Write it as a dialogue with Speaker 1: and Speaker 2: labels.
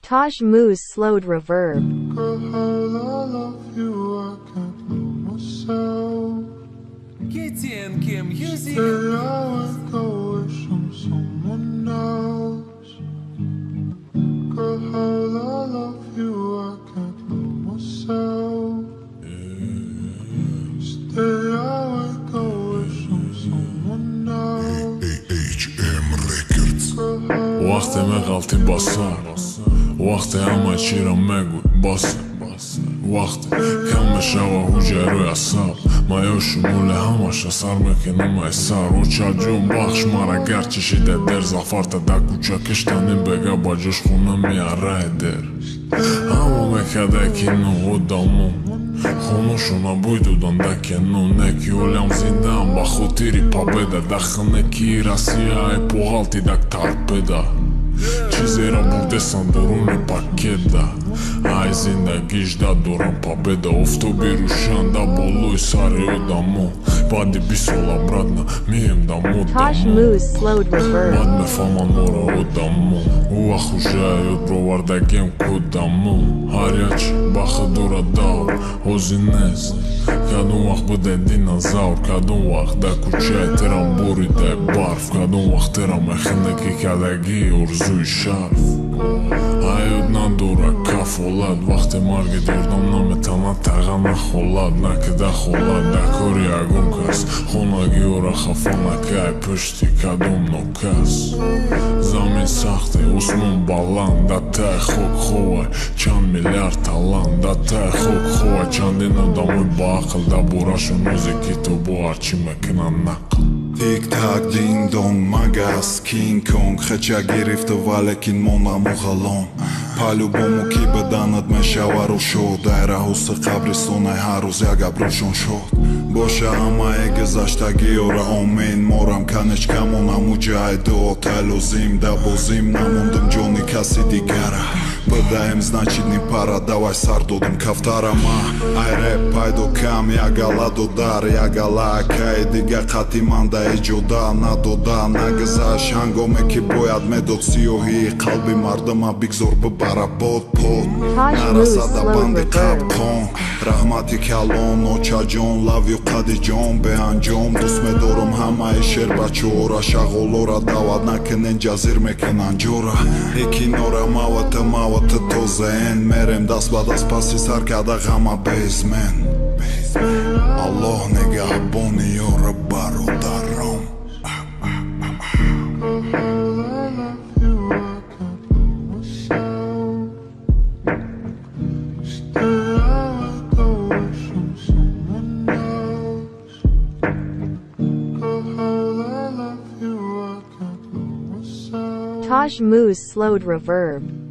Speaker 1: Taj Moo's slowed reverb.
Speaker 2: Girl, how I love you, I can't love myself.
Speaker 3: KTNK Music.
Speaker 2: Say I would go wishing someone else. Girl, how I love you, I can't love myself. Stay, I would go wishing someone else.
Speaker 4: HM Records.
Speaker 5: وقت ما غلطی باسر وقت همه چی را مگو باسه وقت کم شوه حجه روی اصاب ما شمول همش سر میکنم ای سر و چجون بخش مرا گرچه شیده در زفارت در کوچه کشتنیم بگه با جش خونم میاره در همو میکده که نو دامون خونوشونا бuyдудан да кено неки олям зиндан ба хотири победа дахнеки Россия е поғалти дак торпеда чизера бурдесан дуруни пакета ай зиндагишда дорам победа офтоби рӯшанда болои сари одамо баъди 20 сол обратно мием дамо
Speaker 1: Taj Moo's slowed reverb.
Speaker 5: баъд мефаҳманд моро одамо ува хужа ёдро вардагем кудамо ҳар яч бахт дорад давр ҳозир нест кадом вақт буде динозавр кадом вақт дар кӯчаи терам боридай барф кадом вақт терам мехиндаки кадагии орзуи шарф ҳаёт надорад кафолат вақте маргит ёрдам наметавонад тағам нахолад накида холад дар кори ягон кас хонагиёра хафа накай пушти кадом нокас замин сахте осмон баланд дар таи хок ховай чанд миллиард талант дар таи хок ховай чандин одамои баақл дар борашон рӯзи китобо ҳарчи мекунанд нақл
Speaker 4: Тик-так, динг-донг, магаз, кинг-конг Хача гирифта валекин монаму ғалом По-любому ки баданат мешава рӯшод Дар раҳоси қабристонай ҳар рӯз як абрӯшон шод Боша ҳамаи гузаштагиёра омин Морам канечкамонаму ҷай дуо тайлозим Да бозим намондам ҷони каси дигара Бадаем значидни пара давай сар додим кафтарама Ай рэп пайдо кам ягала додар Ягала акай дига қати манда эҷода надода Нагзаш ҳангоме ки бояд медод сиёҳии қалби мардама бигзор бибара бод под Нарасада банди қабхон Раҳмати калон ночаҷон лавю қадиҷон беанҷом Дӯст медорам ҳамаи шербачора шағолора давад накунен ҷазир мекунан ҷора Ҳекинора мавата тозаен Мерем даст ба даст паси сар карда ғама безмен Аллоҳ нигаҳбони ёра бародаром
Speaker 1: Taj Moo's slowed reverb.